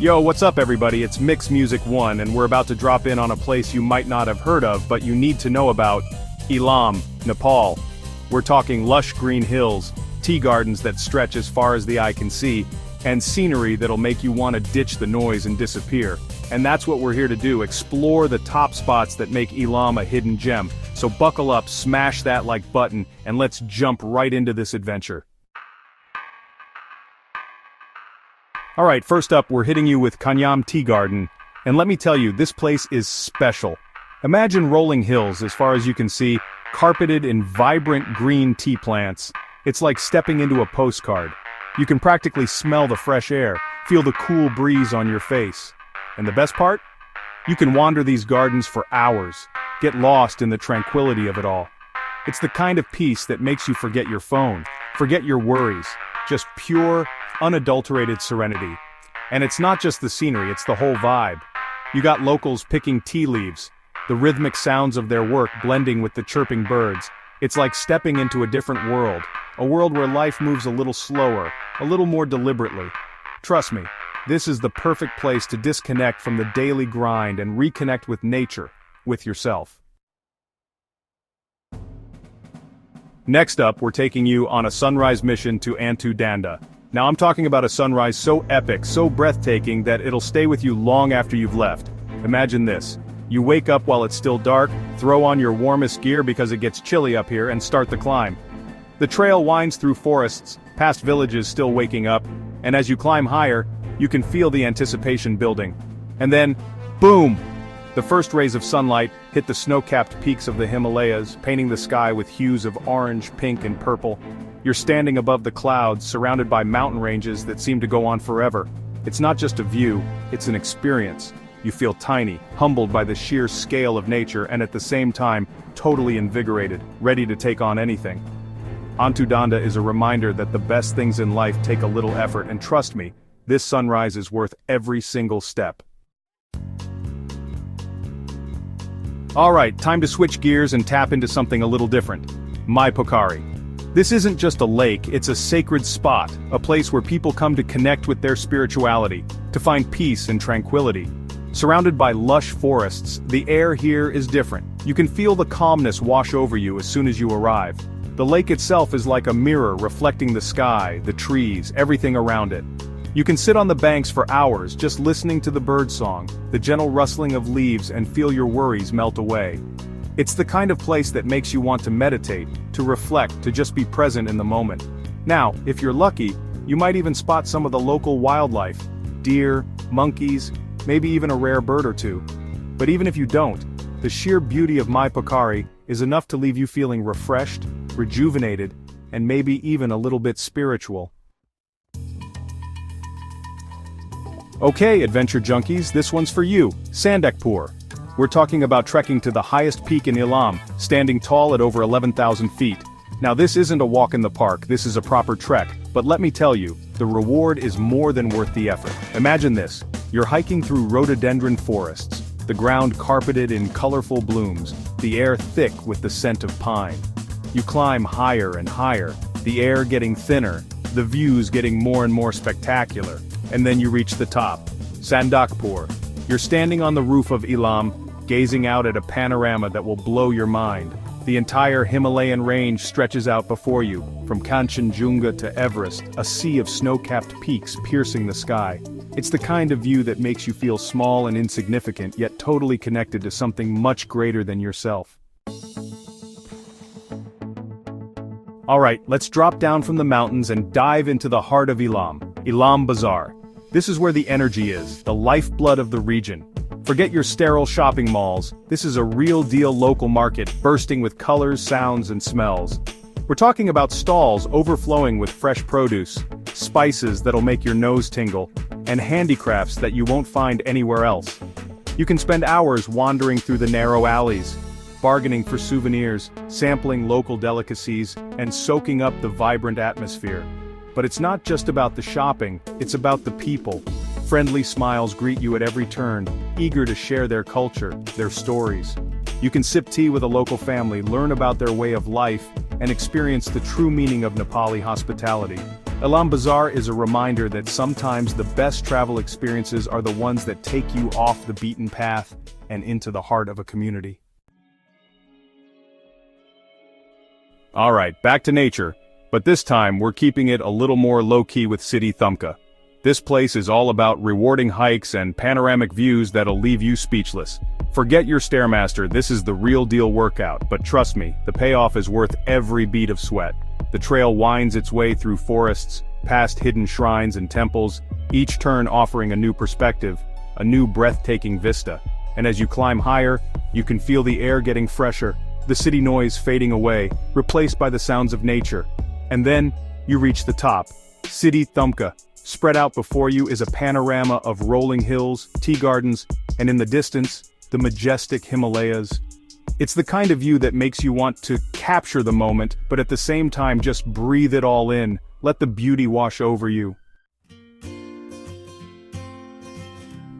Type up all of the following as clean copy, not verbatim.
Yo, what's up everybody? It's Mix Music 1 and we're about to drop in on a place you might not have heard of but you need to know about. Ilam, Nepal. We're talking lush green hills, tea gardens that stretch as far as the eye can see, and scenery that'll make you want to ditch the noise and disappear. And that's what we're here to do, explore the top spots that make Ilam a hidden gem. So buckle up, smash that like button, and let's jump right into this adventure. Alright, first up we're hitting you with Kanyam Tea Garden, and let me tell you, this place is special. Imagine rolling hills as far as you can see, carpeted in vibrant green tea plants. It's like stepping into a postcard. You can practically smell the fresh air, feel the cool breeze on your face. And the best part? You can wander these gardens for hours, get lost in the tranquility of it all. It's the kind of peace that makes you forget your phone, forget your worries, just pure, unadulterated serenity. And it's not just the scenery, it's the whole vibe. You got locals picking tea leaves, the rhythmic sounds of their work blending with the chirping birds. It's like stepping into a different world, a world where life moves a little slower, a little more deliberately. Trust me, this is the perfect place to disconnect from the daily grind and reconnect with nature, with yourself. Next up, we're taking you on a sunrise mission to Antu Danda. Now I'm talking about a sunrise so epic, so breathtaking that it'll stay with you long after you've left. Imagine this. You wake up while it's still dark, throw on your warmest gear because it gets chilly up here, and start the climb. The trail winds through forests, past villages still waking up, and as you climb higher, you can feel the anticipation building. And then, boom! The first rays of sunlight hit the snow-capped peaks of the Himalayas, painting the sky with hues of orange, pink, and purple. You're standing above the clouds, surrounded by mountain ranges that seem to go on forever. It's not just a view, it's an experience. You feel tiny, humbled by the sheer scale of nature, and at the same time, totally invigorated, ready to take on anything. Antu Danda is a reminder that the best things in life take a little effort, and trust me, this sunrise is worth every single step. Alright, time to switch gears and tap into something a little different. Mai Pokhari. This isn't just a lake, it's a sacred spot, a place where people come to connect with their spirituality, to find peace and tranquility. Surrounded by lush forests, the air here is different. You can feel the calmness wash over you as soon as you arrive. The lake itself is like a mirror reflecting the sky, the trees, everything around it. You can sit on the banks for hours just listening to the birdsong, the gentle rustling of leaves, and feel your worries melt away. It's the kind of place that makes you want to meditate, to reflect, to just be present in the moment. Now, if you're lucky, you might even spot some of the local wildlife, deer, monkeys, maybe even a rare bird or two. But even if you don't, the sheer beauty of Mai Pokhari is enough to leave you feeling refreshed, rejuvenated, and maybe even a little bit spiritual. Okay, adventure junkies, this one's for you, Sandakpur. We're talking about trekking to the highest peak in Ilam, standing tall at over 11,000 feet. Now this isn't a walk in the park, this is a proper trek, but let me tell you, the reward is more than worth the effort. Imagine this, you're hiking through rhododendron forests, the ground carpeted in colorful blooms, the air thick with the scent of pine. You climb higher and higher, the air getting thinner, the views getting more and more spectacular, and then you reach the top, Sandakpur. You're standing on the roof of Ilam, gazing out at a panorama that will blow your mind. The entire Himalayan range stretches out before you, from Kanchenjunga to Everest, a sea of snow-capped peaks piercing the sky. It's the kind of view that makes you feel small and insignificant, yet totally connected to something much greater than yourself. Alright, let's drop down from the mountains and dive into the heart of Ilam, Ilam Bazaar. This is where the energy is, the lifeblood of the region. Forget your sterile shopping malls, this is a real-deal local market bursting with colors, sounds, and smells. We're talking about stalls overflowing with fresh produce, spices that'll make your nose tingle, and handicrafts that you won't find anywhere else. You can spend hours wandering through the narrow alleys, bargaining for souvenirs, sampling local delicacies, and soaking up the vibrant atmosphere. But it's not just about the shopping, it's about the people. Friendly smiles greet you at every turn, eager to share their culture, their stories. You can sip tea with a local family, learn about their way of life, and experience the true meaning of Nepali hospitality. Ilam Bazaar is a reminder that sometimes the best travel experiences are the ones that take you off the beaten path and into the heart of a community. Alright, back to nature, but this time we're keeping it a little more low-key with City Thumka. This place is all about rewarding hikes and panoramic views that'll leave you speechless. Forget your Stairmaster, this is the real deal workout, but trust me, the payoff is worth every bead of sweat. The trail winds its way through forests, past hidden shrines and temples, each turn offering a new perspective, a new breathtaking vista. And as you climb higher, you can feel the air getting fresher, the city noise fading away, replaced by the sounds of nature. And then, you reach the top, City Thumka. Spread out before you is a panorama of rolling hills, tea gardens, and in the distance, the majestic Himalayas. It's the kind of view that makes you want to capture the moment, but at the same time just breathe it all in, let the beauty wash over you.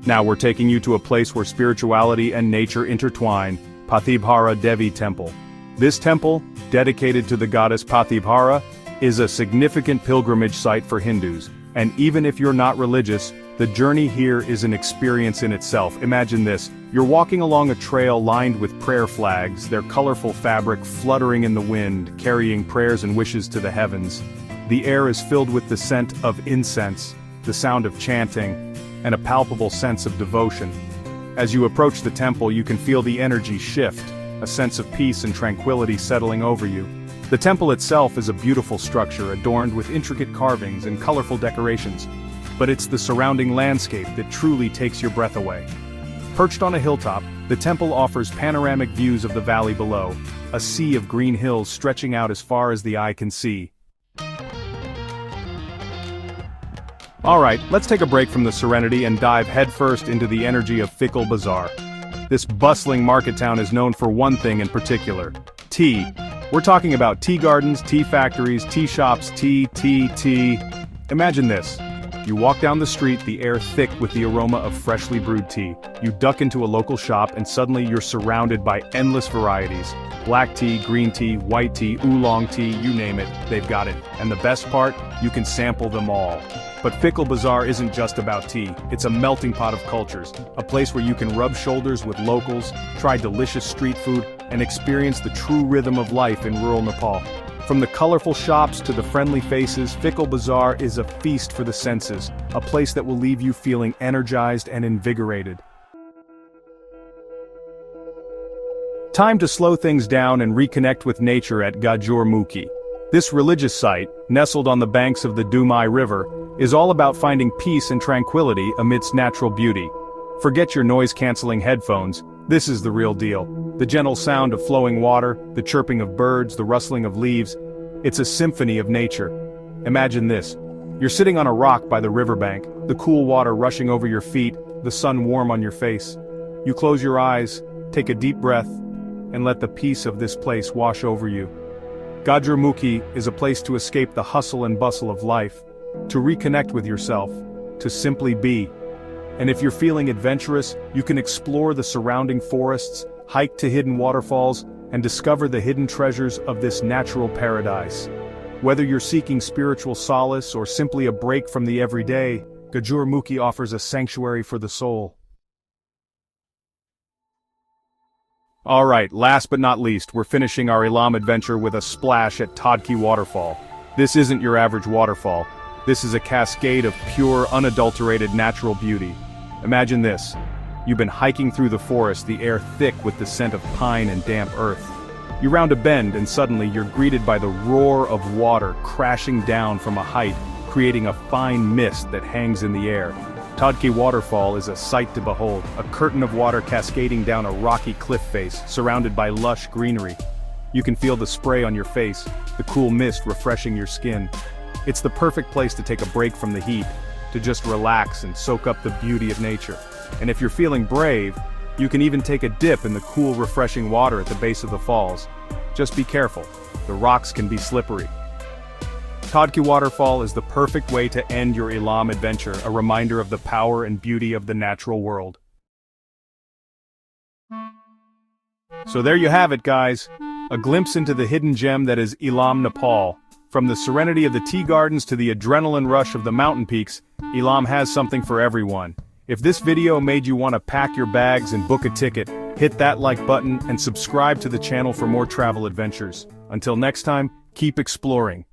Now we're taking you to a place where spirituality and nature intertwine, Pathibhara Devi Temple. This temple, dedicated to the goddess Pathibhara, is a significant pilgrimage site for Hindus. And even if you're not religious, the journey here is an experience in itself. Imagine this, you're walking along a trail lined with prayer flags, their colorful fabric fluttering in the wind, carrying prayers and wishes to the heavens. The air is filled with the scent of incense, the sound of chanting, and a palpable sense of devotion. As you approach the temple, you can feel the energy shift, a sense of peace and tranquility settling over you. The temple itself is a beautiful structure adorned with intricate carvings and colorful decorations, but it's the surrounding landscape that truly takes your breath away. Perched on a hilltop, the temple offers panoramic views of the valley below, a sea of green hills stretching out as far as the eye can see. Alright, let's take a break from the serenity and dive headfirst into the energy of Fikkal Bazaar. This bustling market town is known for one thing in particular: tea. We're talking about tea gardens, tea factories, tea shops, tea. Imagine this. You walk down the street, the air thick with the aroma of freshly brewed tea. You duck into a local shop and suddenly you're surrounded by endless varieties. Black tea, green tea, white tea, oolong tea, you name it, they've got it. And the best part, you can sample them all. But Fikkal Bazaar isn't just about tea, it's a melting pot of cultures, a place where you can rub shoulders with locals, try delicious street food, and experience the true rhythm of life in rural Nepal. From the colorful shops to the friendly faces, Fikkal Bazaar is a feast for the senses, a place that will leave you feeling energized and invigorated. Time to slow things down and reconnect with nature at Gajurmukhi. This religious site, nestled on the banks of the Dumai River, is all about finding peace and tranquility amidst natural beauty. Forget your noise-canceling headphones, this is the real deal. The gentle sound of flowing water, the chirping of birds, the rustling of leaves. It's a symphony of nature. Imagine this. You're sitting on a rock by the riverbank, the cool water rushing over your feet, the sun warm on your face. You close your eyes, take a deep breath, and let the peace of this place wash over you. Gajurmukhi is a place to escape the hustle and bustle of life, to reconnect with yourself, to simply be. And if you're feeling adventurous, you can explore the surrounding forests, hike to hidden waterfalls, and discover the hidden treasures of this natural paradise. Whether you're seeking spiritual solace or simply a break from the everyday, Gajurmukhi offers a sanctuary for the soul. Alright, last but not least, we're finishing our Ilam adventure with a splash at Todki Waterfall. This isn't your average waterfall. This is a cascade of pure, unadulterated natural beauty. Imagine this. You've been hiking through the forest, the air thick with the scent of pine and damp earth. You round a bend and suddenly you're greeted by the roar of water crashing down from a height, creating a fine mist that hangs in the air. Todki Waterfall is a sight to behold, a curtain of water cascading down a rocky cliff face, surrounded by lush greenery. You can feel the spray on your face, the cool mist refreshing your skin. It's the perfect place to take a break from the heat, to just relax and soak up the beauty of nature. And if you're feeling brave, you can even take a dip in the cool, refreshing water at the base of the falls. Just be careful, the rocks can be slippery. Todki Waterfall is the perfect way to end your Ilam adventure, a reminder of the power and beauty of the natural world. So there you have it, guys. A glimpse into the hidden gem that is Ilam, Nepal. From the serenity of the tea gardens to the adrenaline rush of the mountain peaks, Ilam has something for everyone. If this video made you want to pack your bags and book a ticket, hit that like button and subscribe to the channel for more travel adventures. Until next time, keep exploring.